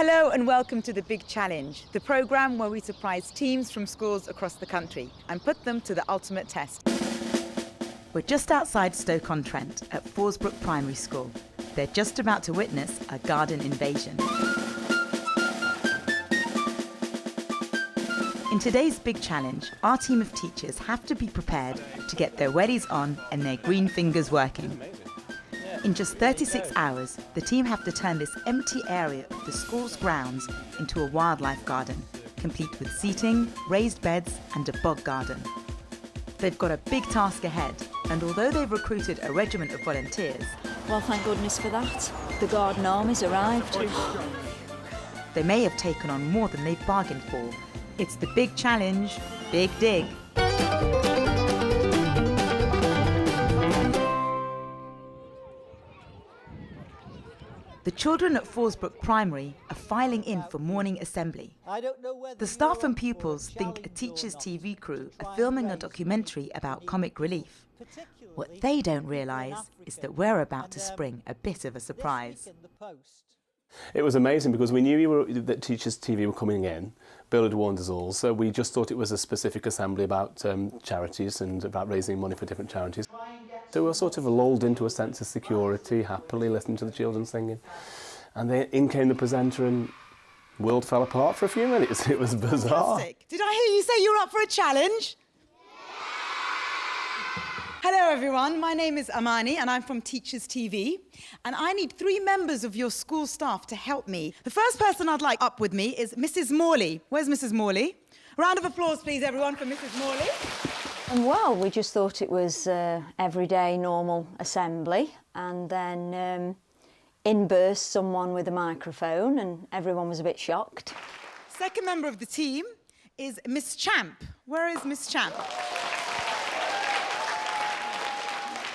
Hello and welcome to The Big Challenge, the programme where we surprise teams from schools across the country and put them to the ultimate test. We're just outside Stoke-on-Trent at Forsbrook Primary School. They're just about to witness a garden invasion. In today's Big Challenge, our team of teachers have to be prepared to get their wellies on and their green fingers working. In just 36 hours, the team have to turn this empty area of the school's grounds into a wildlife garden, complete with seating, raised beds and a bog garden. They've got a big task ahead, and although they've recruited a regiment of volunteers... Well, thank goodness for that. The garden army's arrived. They may have taken on more than they've bargained for. It's the Big Challenge, Big Dig. The children at Forsbrook Primary are filing in for morning assembly. The staff and pupils think a teacher's TV crew are filming a documentary about comic relief. What they don't realise is that we're about to spring a bit of a surprise. It was amazing because we knew that Teachers TV were coming in. Bill had warned us all, so we just thought it was a specific assembly about charities and about raising money for different charities. So we were sort of lulled into a sense of security, happily listening to the children singing. And then in came the presenter and the world fell apart for a few minutes. It was bizarre. Fantastic. Did I hear you say you're up for a challenge? Hello everyone, my name is Amani and I'm from Teachers TV and I need 3 members of your school staff to help me. The first person I'd like up with me is Mrs. Morley. Where's Mrs. Morley? Round of applause please everyone for Mrs. Morley. Well, we just thought it was everyday normal assembly, and then in burst someone with a microphone and everyone was a bit shocked. Second member of the team is Miss Champ. Where is Miss Champ?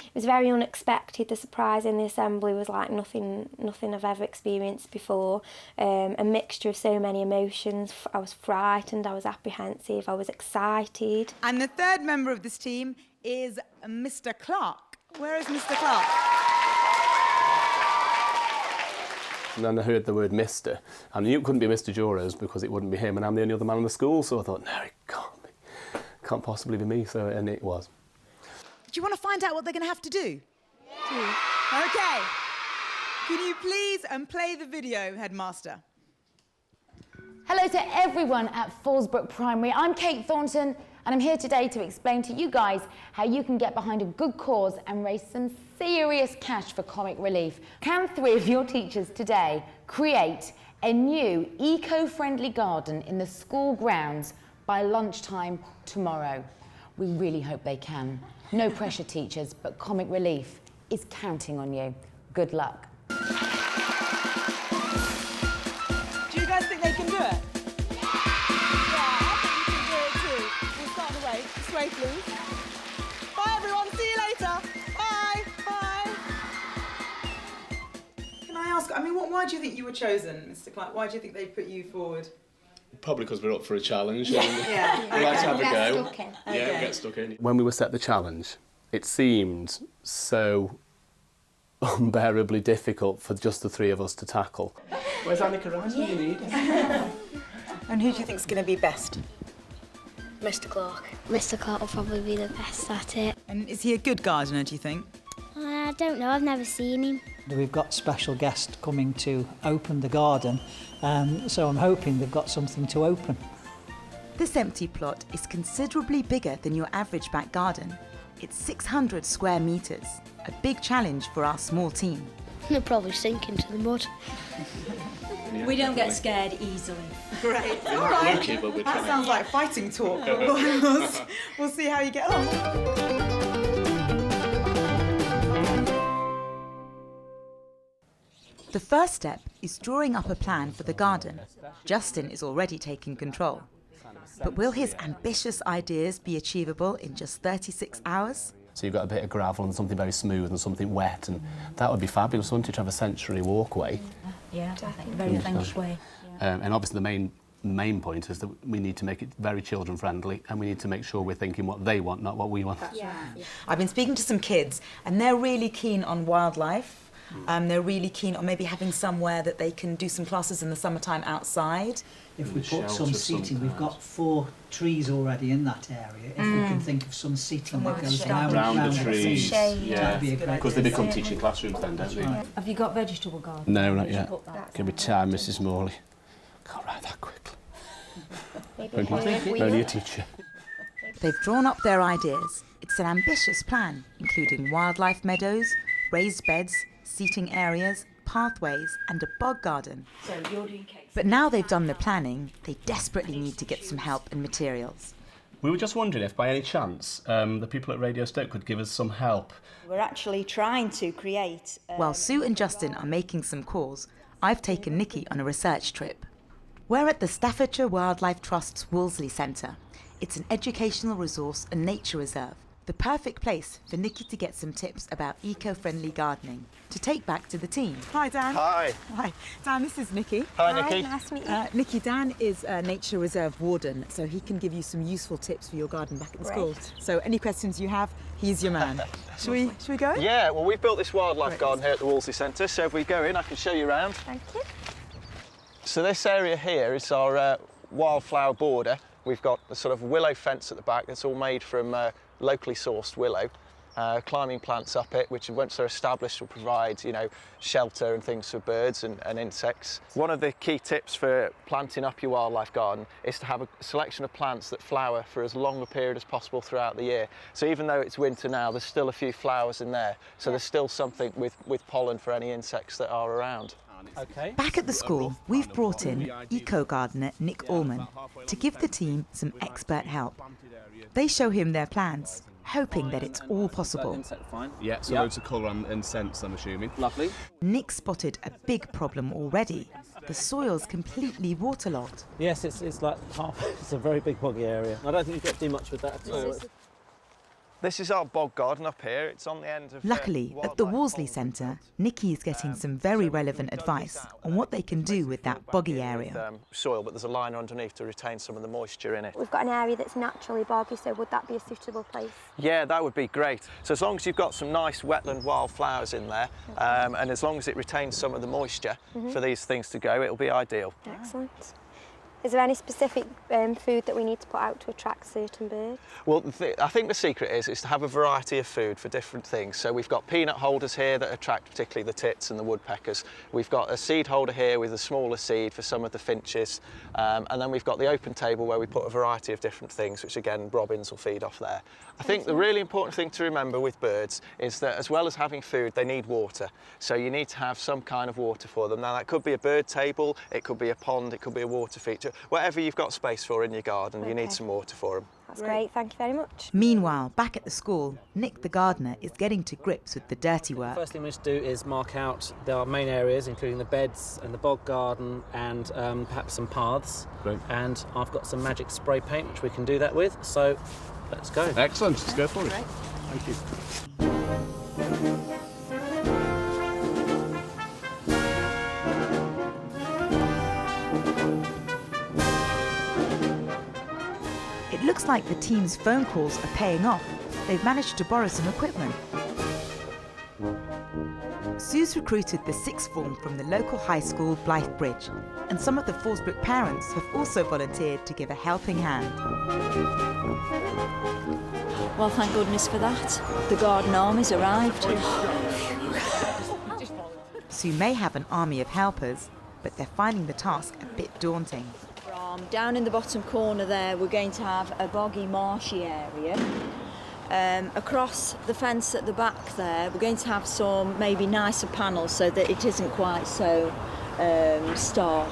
It was very unexpected. The surprise in the assembly was like nothing I've ever experienced before. A mixture of so many emotions. I was frightened, I was apprehensive, I was excited. And the third member of this team is Mr. Clark. Where is Mr. Clark? And then I heard the word Mr. I knew it couldn't be Mr. Joros because it wouldn't be him, and I'm the only other man in the school, so I thought, no, it can't be. It can't possibly be me, and it was. Do you want to find out what they're going to have to do? Yeah. OK. Can you please play the video, Headmaster? Hello to everyone at Forsbrook Primary. I'm Kate Thornton and I'm here today to explain to you guys how you can get behind a good cause and raise some serious cash for comic relief. Can 3 of your teachers today create a new eco-friendly garden in the school grounds by lunchtime tomorrow? We really hope they can. No pressure, teachers, but comic relief is counting on you. Good luck. Do you guys think they can do it? Yeah, I think you can do it too. We'll start on the way. This way, please. Bye, everyone. See you later. Bye. Bye. Can I ask, why do you think you were chosen, Mr. Clark? Why do you think they put you forward? Probably because we're up for a challenge. Yeah. We like to have a go. Stuck in. Yeah, we get stuck in. When we were set the challenge, it seemed so unbearably difficult for just the 3 of us to tackle. Where's Annika Rice when you need her? And who do you think's going to be best? Mr. Clark. Mr. Clark will probably be the best at it. And is he a good gardener, do you think? I don't know, I've never seen him. We've got special guests coming to open the garden, so I'm hoping they've got something to open. This empty plot is considerably bigger than your average back garden. It's 600 square metres, a big challenge for our small team. He'll probably sink into the mud. We don't get scared easily. Great. All right. Lucky, but we're That trying. sounds like fighting talk. We'll see how you get on. The first step is drawing up a plan for the garden. Justin is already taking control. But will his ambitious ideas be achievable in just 36 hours? So you've got a bit of gravel and something very smooth and something wet, and that would be fabulous, wouldn't it, to have a sensory walkway? Yeah, very feng shui. And obviously the main point is that we need to make it very children friendly, and we need to make sure we're thinking what they want, not what we want. I've been speaking to some kids and they're really keen on wildlife, They're really keen on maybe having somewhere that they can do some classes in the summertime outside. If we put some seating, we've got 4 trees already in that area. If we can think of some seating that goes Round the trees, that'd be a great because they thing. become teaching classrooms then, don't they? Have you got vegetable garden? No, not yet. Can be time, Mrs. Morley. Can't write that quickly. Only a teacher. They've drawn up their ideas. It's an ambitious plan, including wildlife meadows, raised beds, seating areas, pathways and a bog garden. But now they've done the planning, they desperately need to get some help and materials. We were just wondering if by any chance the people at Radio Stoke could give us some help. We're actually trying to create... While Sue and Justin are making some calls, I've taken Nikki on a research trip. We're at the Staffordshire Wildlife Trust's Wolseley Centre. It's an educational resource and nature reserve. The perfect place for Nikki to get some tips about eco-friendly gardening to take back to the team. Hi, Dan. Hi. Hi. Dan, this is Nikki. Hi, Nikki. Nice to meet you. Nikki, Dan is a nature reserve warden, so he can give you some useful tips for your garden back at the school. So any questions you have, he's your man. Shall we go? Yeah, well, we've built this wildlife garden here at the Wolseley Centre, so if we go in, I can show you around. Thank you. So this area here is our wildflower border. We've got a sort of willow fence at the back that's all made from locally sourced willow. Climbing plants up it, which once they're established will provide, shelter and things for birds and insects. One of the key tips for planting up your wildlife garden is to have a selection of plants that flower for as long a period as possible throughout the year. So even though it's winter now, there's still a few flowers in there. So there's still something with pollen for any insects that are around. Okay. Back at the school, we've brought in eco-gardener Nick Allman to give the team some expert help. They show him their plans, hoping that it's all possible. Yeah, so loads of colour and scents, I'm assuming. Lovely. Nick spotted a big problem already. The soil's completely waterlogged. Yes, it's like half. It's a very big boggy area. I don't think you've got to do much with that at all. This is our bog garden up here. It's on the end of... Luckily, at the Wolseley Centre, Nikki is getting some very relevant advice on what they can do with that boggy area. Soil, but there's a liner underneath to retain some of the moisture in it. We've got an area that's naturally boggy, so would that be a suitable place? Yeah, that would be great. So as long as you've got some nice wetland wildflowers in there, and as long as it retains some of the moisture for these things to go, it'll be ideal. Excellent. Is there any specific food that we need to put out to attract certain birds? Well, I think the secret is to have a variety of food for different things. So we've got peanut holders here that attract particularly the tits and the woodpeckers. We've got a seed holder here with a smaller seed for some of the finches. And then we've got the open table where we put a variety of different things, which again, robins will feed off there. I think the really important thing to remember with birds is that as well as having food, they need water. So you need to have some kind of water for them. Now that could be a bird table, it could be a pond, it could be a water feature. Whatever you've got space for in your garden, you need some water for them. That's great, thank you very much. Meanwhile, back at the school, Nick the gardener is getting to grips with the dirty work. First thing we need to do is mark out our main areas, including the beds and the bog garden and perhaps some paths. Great. And I've got some magic spray paint, which we can do that with. So let's go. Excellent, let's go for it. Thank you. It looks like the team's phone calls are paying off. They've managed to borrow some equipment. Sue's recruited the sixth form from the local high school, Blythe Bridge, and some of the Fallsbrook parents have also volunteered to give a helping hand. Well, thank goodness for that. The garden army's arrived. Sue may have an army of helpers, but they're finding the task a bit daunting. Down in the bottom corner there, we're going to have a boggy, marshy area. Across the fence at the back there, we're going to have some maybe nicer panels so that it isn't quite so stark.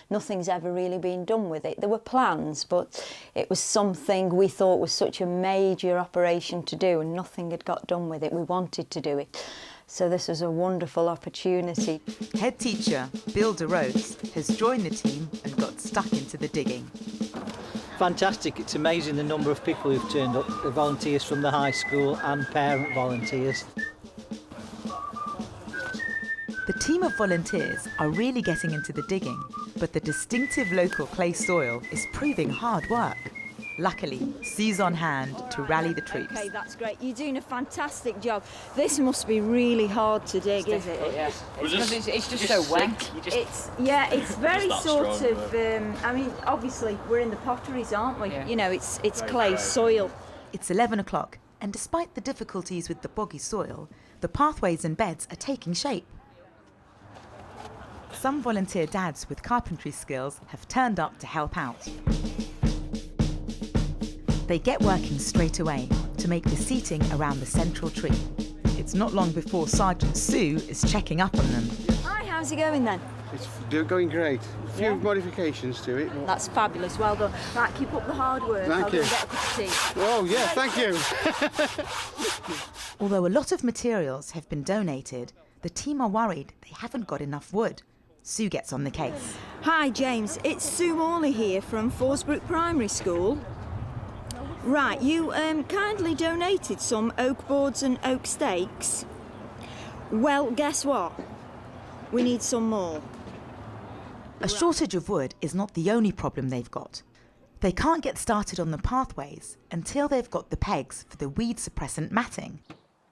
Nothing's ever really been done with it. There were plans, but it was something we thought was such a major operation to do, and nothing had got done with it. We wanted to do it. So this was a wonderful opportunity. Head teacher Bill DeRose has joined the team and got stuck into the digging. Fantastic. It's amazing the number of people who've turned up, the volunteers from the high school and parent volunteers. The team of volunteers are really getting into the digging, but the distinctive local clay soil is proving hard work. Luckily, Sue's on hand to rally the troops. Okay, that's great. You're doing a fantastic job. This must be really hard to dig, is it? Yes. It's just so wet. It's very sort of. I mean, obviously we're in the potteries, aren't we? Yeah. You know, it's clay soil. It's 11 o'clock, and despite the difficulties with the boggy soil, the pathways and beds are taking shape. Some volunteer dads with carpentry skills have turned up to help out. They get working straight away to make the seating around the central tree. It's not long before Sergeant Sue is checking up on them. Hi, how's it going then? It's going great. A few modifications to it. That's fabulous, well done. Right, keep up the hard work. Thank I'll go you. and get a cup of tea. Oh, yeah, thank you. Although a lot of materials have been donated, the team are worried they haven't got enough wood. Sue gets on the case. Hi, James. It's Sue Morley here from Forsbrook Primary School. Right, you kindly donated some oak boards and oak stakes. Well, guess what? We need some more. A shortage of wood is not the only problem they've got. They can't get started on the pathways until they've got the pegs for the weed suppressant matting.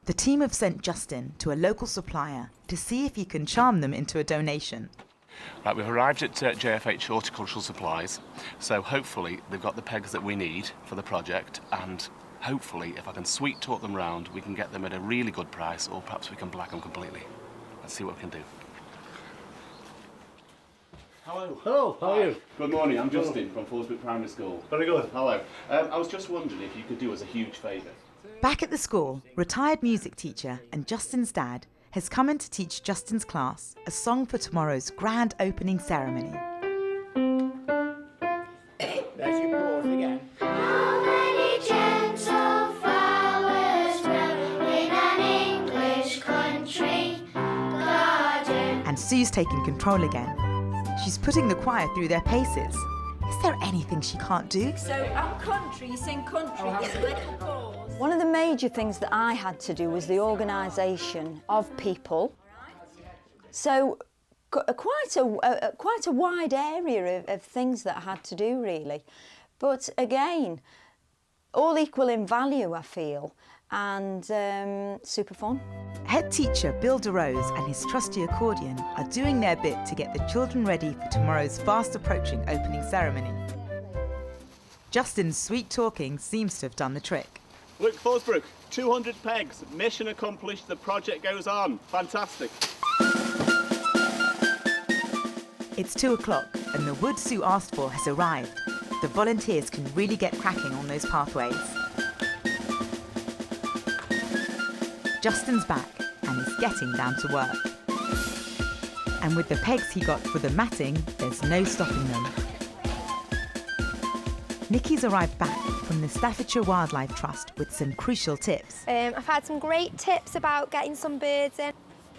The team have sent Justin to a local supplier to see if he can charm them into a donation. Right, we've arrived at JFH Horticultural Supplies, so hopefully they've got the pegs that we need for the project, and hopefully if I can sweet talk them round, we can get them at a really good price, or perhaps we can black them completely. Let's see what we can do. Hello. Hello, how are you? Good morning, I'm Justin from Forsbrook Primary School. Very good. Hello. I was just wondering if you could do us a huge favour. Back at the school, retired music teacher and Justin's dad has come in to teach Justin's class a song for tomorrow's grand opening ceremony. There's your pause again. How many gentle flowers grow in an English country garden? And Sue's taking control again. She's putting the choir through their paces. Is there anything she can't do? So, I'm country, you sing country, it's a little pause. One of the major things that I had to do was the organisation of people. So, quite a wide area of things that I had to do, really. But again, all equal in value, I feel, and super fun. Head teacher Bill DeRose and his trusty accordion are doing their bit to get the children ready for tomorrow's fast approaching opening ceremony. Justin's sweet talking seems to have done the trick. Look, Forsbrook, 200 pegs, mission accomplished, the project goes on. Fantastic. It's 2 o'clock and the wood Sue asked for has arrived. The volunteers can really get cracking on those pathways. Justin's back and is getting down to work. And with the pegs he got for the matting, there's no stopping them. Nikki's arrived back from the Staffordshire Wildlife Trust with some crucial tips. I've had some great tips about getting some birds in.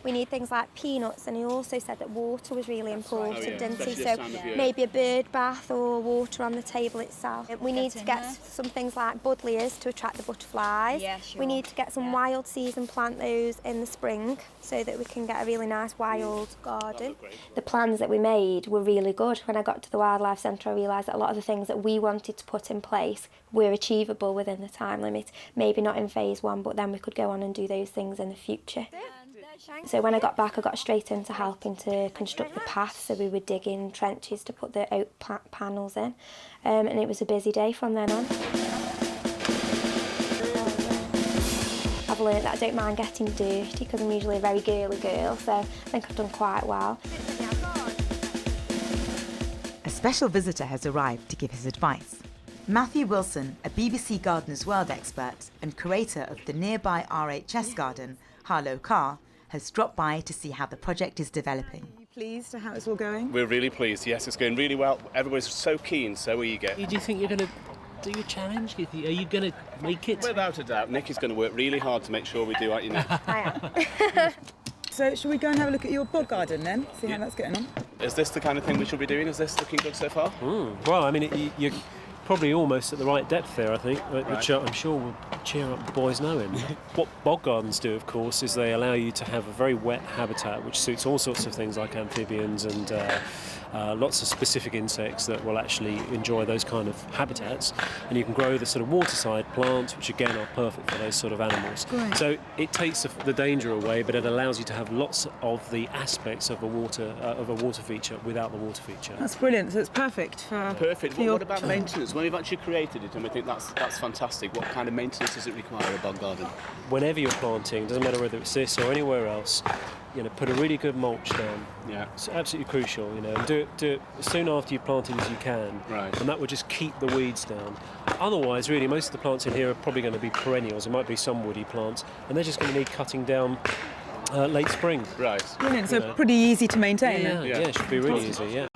We need things like peanuts, and he also said that water was really important, didn't he? So maybe a bird bath or water on the table itself. We need to get some things like buddleias to attract the butterflies. Yeah, sure. We need to get some wild seeds and plant those in the spring so that we can get a really nice wild garden. The plans that we made were really good. When I got to the Wildlife Centre, I realised that a lot of the things that we wanted to put in place were achievable within the time limit. Maybe not in phase 1, but then we could go on and do those things in the future. So when I got back, I got straight into helping to construct the path, so we were digging trenches to put the oak panels in, and it was a busy day from then on. I've learned that I don't mind getting dirty because I'm usually a very girly girl, so I think I've done quite well. A special visitor has arrived to give his advice. Matthew Wilson, a BBC Gardeners World expert and curator of the nearby RHS garden, Harlow Carr, has dropped by to see how the project is developing. Are you pleased at how it's all going? We're really pleased, yes, it's going really well. Everybody's so keen, so eager. Do you think you're going to do your challenge? Are you going to make it? Without a doubt, Nikki's going to work really hard to make sure we do what you know. I am. So shall we go and have a look at your bog garden then? See how that's getting on? Is this the kind of thing we should be doing? Is this looking good so far? Well, I mean, you're probably almost at the right depth there, I think, which I'm sure will cheer up the boys knowing. What bog gardens do, of course, is they allow you to have a very wet habitat which suits all sorts of things like amphibians and lots of specific insects that will actually enjoy those kind of habitats, and you can grow the sort of waterside plants, which again are perfect for those sort of animals. Great. So it takes the danger away, but it allows you to have lots of the aspects of a water feature without the water feature. That's brilliant. So it's perfect for. Perfect. for your- What about maintenance? When we've actually created it, and we think that's fantastic, what kind of maintenance does it require, a bog garden? Whenever you're planting, doesn't matter whether it's this or anywhere else, put a really good mulch down. Yeah. It's absolutely crucial, and do it as soon after you've planted as you can. Right. And that will just keep the weeds down. Otherwise, really, most of the plants in here are probably going to be perennials. There might be some woody plants, and they're just going to need cutting down late spring. Right. Brilliant. So pretty easy to maintain. then. Yeah, it should be really easy, yeah.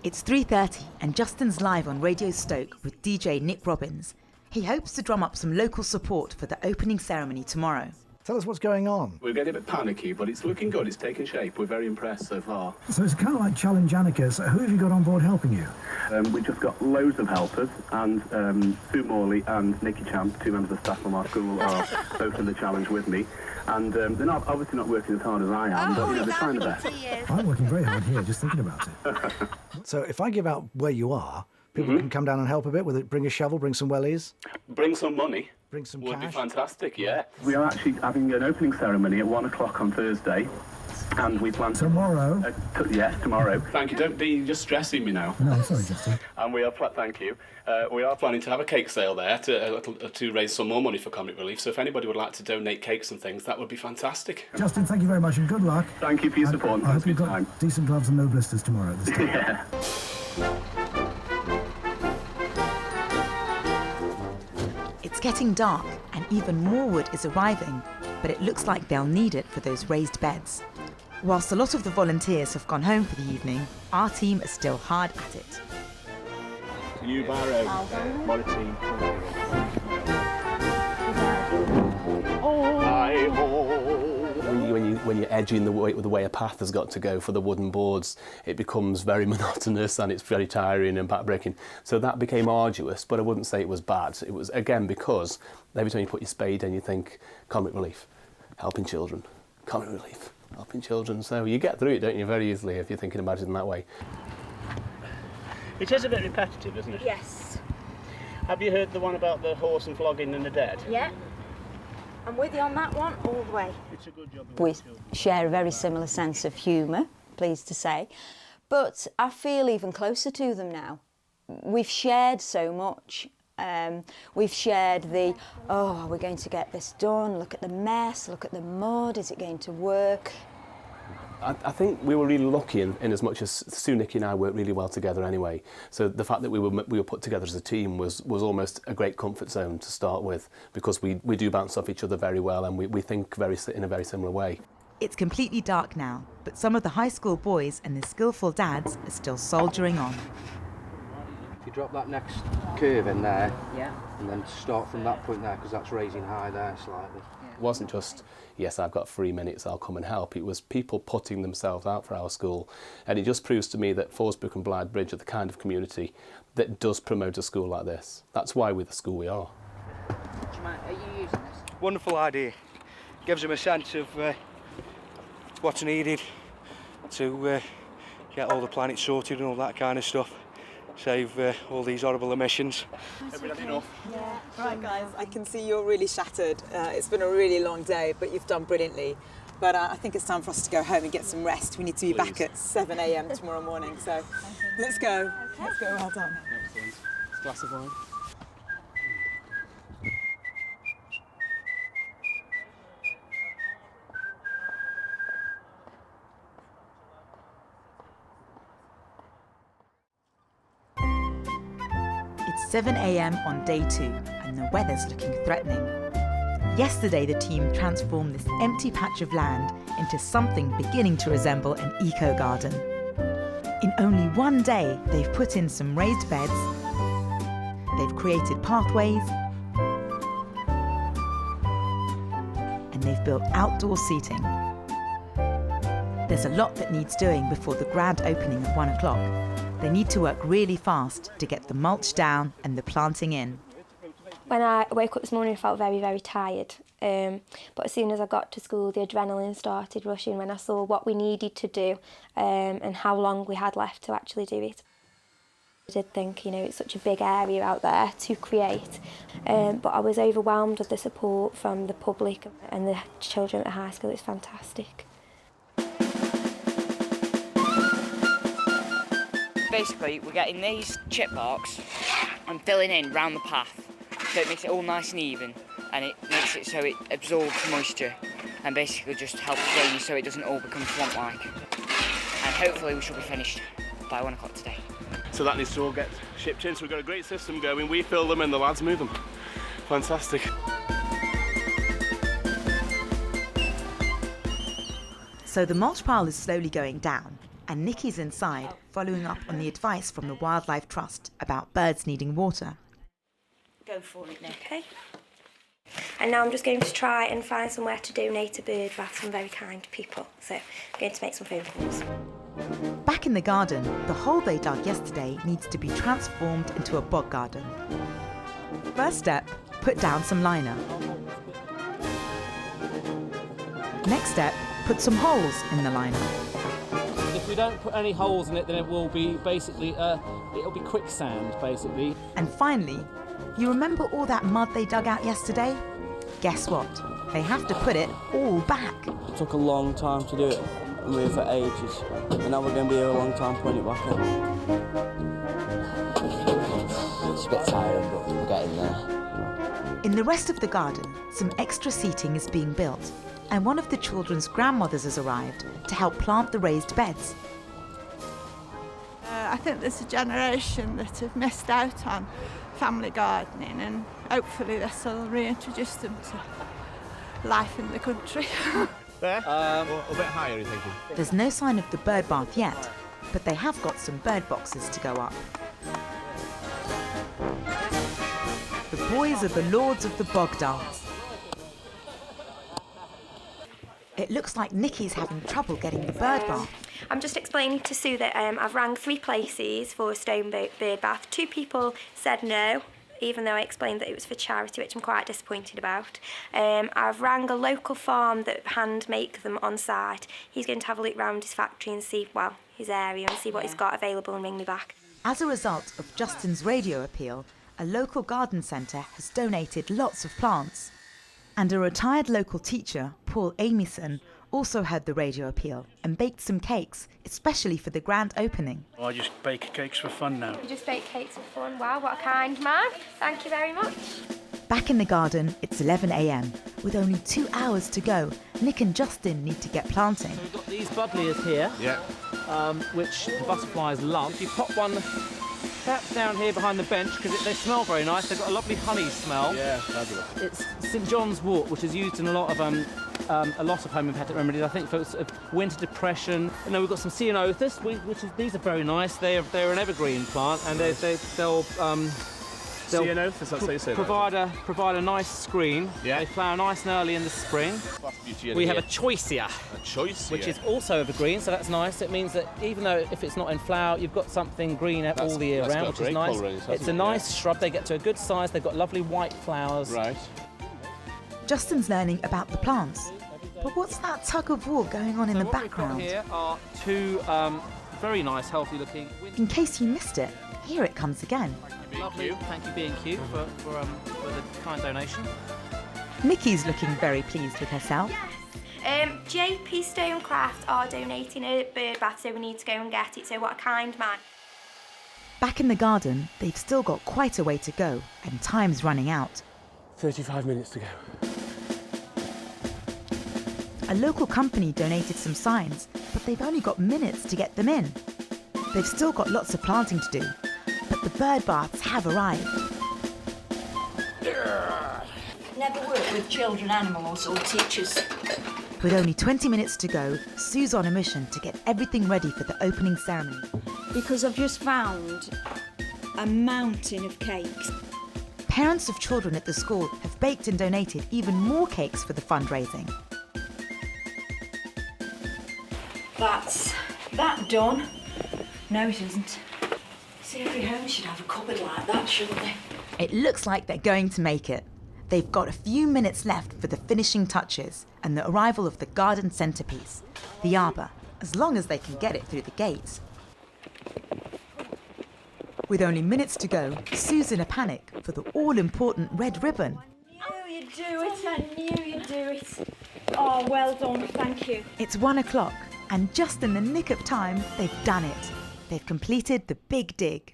It's 3:30 and Justin's live on Radio Stoke with DJ Nick Robbins. He hopes to drum up some local support for the opening ceremony tomorrow. Tell us what's going on. We're getting a bit panicky, but it's looking good. It's taking shape. We're very impressed so far. So it's kind of like Challenge Anarchus. Who have you got on board helping you? We've just got loads of helpers, and Sue Morley and Nikki Champ, 2 members of staff from our school, are both in the challenge with me. And they're obviously not working as hard as I am, but they're trying their best. I'm working very hard here, just thinking about it. So if I give out where you are, people can come down and help a bit with it. Bring a shovel, bring some wellies. Bring some money. Bring some Would cash. be fantastic, yeah. We are actually having an opening ceremony at 1 o'clock on Thursday, and we plan Tomorrow? Yes, tomorrow. Thank you. Don't be just stressing me now. No, sorry, Justin. And we are thank you. We are planning to have a cake sale there to raise some more money for Comic Relief. So if anybody would like to donate cakes and things, that would be fantastic. Justin, thank you very much and good luck. Thank you for your support. I hope you've got decent gloves and no blisters tomorrow at this time. Yeah. It's getting dark and even more wood is arriving, but it looks like they'll need it for those raised beds. Whilst a lot of the volunteers have gone home for the evening, our team is still hard at it. Can you borrow my team? When you're edging the way a path has got to go for the wooden boards, it becomes very monotonous and it's very tiring and backbreaking. So that became arduous, but I wouldn't say it was bad. It was, again, because every time you put your spade in, you think, Comic Relief, helping children, Comic Relief, helping children. So you get through it, don't you, very easily if you're thinking about it in that way. It is a bit repetitive, isn't it? Yes. Have you heard the one about the horse and flogging and the dead? Yeah. I'm with you on that one all the way. It's a good job. We share a very similar sense of humour, pleased to say, but I feel even closer to them now. We've shared so much. We've shared are we going to get this done? Look at the mess, look at the mud, is it going to work? I think we were really lucky in as much as Sue, Nikki and I worked really well together anyway. So the fact that we were put together as a team was almost a great comfort zone to start with, because we do bounce off each other very well and we think in a very similar way. It's completely dark now, but some of the high school boys and their skillful dads are still soldiering on. If you drop that next curve in there, and then start from that point there, because that's raising high there slightly. It wasn't just, yes, I've got 3 minutes, I'll come and help. It was people putting themselves out for our school. And it just proves to me that Forsbrook and Blythe Bridge are the kind of community that does promote a school like this. That's why we're the school we are. Are you using this? Wonderful idea. Gives them a sense of what's needed to get all the planet sorted and all that kind of stuff. Save all these horrible emissions. Have we done enough? Yeah. Right, guys, I can see you're really shattered. It's been a really long day, but you've done brilliantly. But I think it's time for us to go home and get some rest. We need to be back at 7 a.m. tomorrow morning, so let's go. Okay. Let's go, well done. Excellent. Glass of wine. It's 7 a.m. on day 2 and the weather's looking threatening. Yesterday the team transformed this empty patch of land into something beginning to resemble an eco-garden. In only one day they've put in some raised beds, they've created pathways, and they've built outdoor seating. There's a lot that needs doing before the grand opening at 1 o'clock. They need to work really fast to get the mulch down and the planting in. When I woke up this morning, I felt very, very tired. But as soon as I got to school, the adrenaline started rushing when I saw what we needed to do and how long we had left to actually do it. I did think, you know, it's such a big area out there to create, but I was overwhelmed with the support from the public and the children at the high school. It's fantastic. Basically, we're getting these chip blocks and filling in round the path, so it makes it all nice and even, and it makes it so it absorbs moisture and basically just helps drain so it doesn't all become swamp-like. And hopefully we should be finished by 1 o'clock today. So that needs to all get shipped in. So we've got a great system going. We fill them and the lads move them. Fantastic. So the mulch pile is slowly going down, and Nikki's inside, following up on the advice from the Wildlife Trust about birds needing water. Go for it, Nick. Okay. And now I'm just going to try and find somewhere to donate a bird bath from very kind people. So I'm going to make some phone calls. Back in the garden, the hole they dug yesterday needs to be transformed into a bog garden. First step, put down some liner. Next step, put some holes in the liner. If we don't put any holes in it, then it will be basically, it'll be quicksand, basically. And finally, you remember all that mud they dug out yesterday? Guess what? They have to put it all back. It took a long time to do it, and we were for ages. And now we're going to be here a long time putting it back in. It's a bit tiring, but we're getting there. In the rest of the garden, some extra seating is being built, and one of the children's grandmothers has arrived to help plant the raised beds. I think there's a generation that have missed out on family gardening, and hopefully this will reintroduce them to life in the country. There? Or a bit higher, you thinking? There's no sign of the bird bath yet, but they have got some bird boxes to go up. The boys are the lords of the bog dance. It looks like Nikki's having trouble getting the bird bath. I'm just explaining to Sue that I've rang 3 places for a stone bird bath. 2 people said no, even though I explained that it was for charity, which I'm quite disappointed about. I've rang a local farm that hand make them on site. He's going to have a look round his factory and see, well, his area and see what he's got available and ring me back. As a result of Justin's radio appeal, a local garden centre has donated lots of plants. And a retired local teacher, Paul Amyson, also heard the radio appeal and baked some cakes, especially for the grand opening. I just bake cakes for fun now. You just bake cakes for fun. Wow, what a kind man. Thank you very much. Back in the garden, it's 11 a.m. With only 2 hours to go, Nick and Justin need to get planting. We've got these buddleias here, which the butterflies love. If you pop one perhaps down here behind the bench, because they smell very nice. They've got a lovely honey smell. Yeah, fabulous. It's St John's wort, which is used in a lot of homeopathic remedies. I think for sort of winter depression. And then we've got some ceanothus, these are very nice. They're an evergreen plant, and they'll Ceanothus, that's how you say that. Provide a nice screen. Yeah. They flower nice and early in the spring. We have a choicea. A choicea. Which is also evergreen, so that's nice. It means that even though if it's not in flower, you've got something green all the year round, which is nice. It's a nice shrub. They get to a good size. They've got lovely white flowers. Right. Justin's learning about the plants. But what's that tug of war going on in the background? What we've got here are 2 very nice, healthy-looking... In case you missed it, here it comes again. Lovely. Thank you, B&Q, for the kind donation. Nikki's looking very pleased with herself. JP Stonecraft are donating a bird bath, so we need to go and get it. So what a kind man. Back in the garden, they've still got quite a way to go, and time's running out. 35 minutes to go. A local company donated some signs, but they've only got minutes to get them in. They've still got lots of planting to do, but the bird baths have arrived. Never worked with children, animals or teachers. With only 20 minutes to go, Sue's on a mission to get everything ready for the opening ceremony. Because I've just found a mountain of cakes. Parents of children at the school have baked and donated even more cakes for the fundraising. That's that done. No, it isn't. See, every home should have a cupboard like that, shouldn't they? It looks like they're going to make it. They've got a few minutes left for the finishing touches and the arrival of the garden centrepiece, the arbour, as long as they can get it through the gates. With only minutes to go, Sue's in a panic for the all-important red ribbon. I knew you'd do it, I knew you'd do it. Oh, well done, thank you. It's 1 o'clock, and just in the nick of time, they've done it. They've completed the big dig.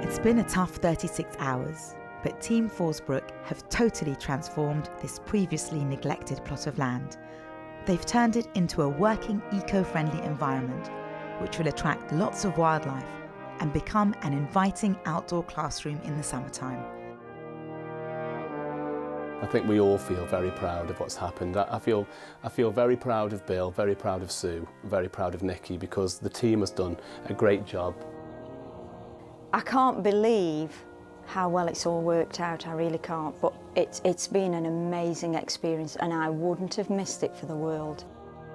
It's been a tough 36 hours, but Team Fallsbrook have totally transformed this previously neglected plot of land. They've turned it into a working, eco-friendly environment, which will attract lots of wildlife and become an inviting outdoor classroom in the summertime. I think we all feel very proud of what's happened. I feel very proud of Bill, very proud of Sue, very proud of Nikki, because the team has done a great job. I can't believe how well it's all worked out, I really can't, but it's been an amazing experience and I wouldn't have missed it for the world.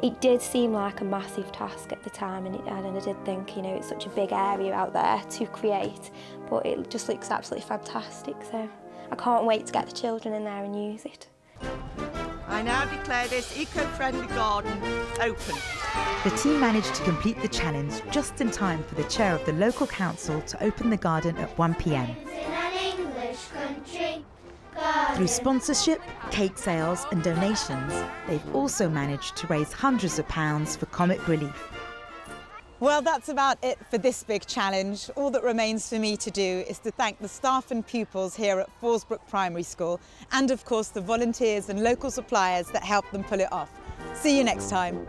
It did seem like a massive task at the time, and I did think, you know, it's such a big area out there to create, but it just looks absolutely fantastic, so I can't wait to get the children in there and use it. I now declare this eco-friendly garden open. The team managed to complete the challenge just in time for the chair of the local council to open the garden at 1 p.m. Through sponsorship, cake sales and donations, they've also managed to raise hundreds of pounds for comic relief. Well, that's about it for this big challenge. All that remains for me to do is to thank the staff and pupils here at Fallsbrook Primary School and, of course, the volunteers and local suppliers that helped them pull it off. See you next time.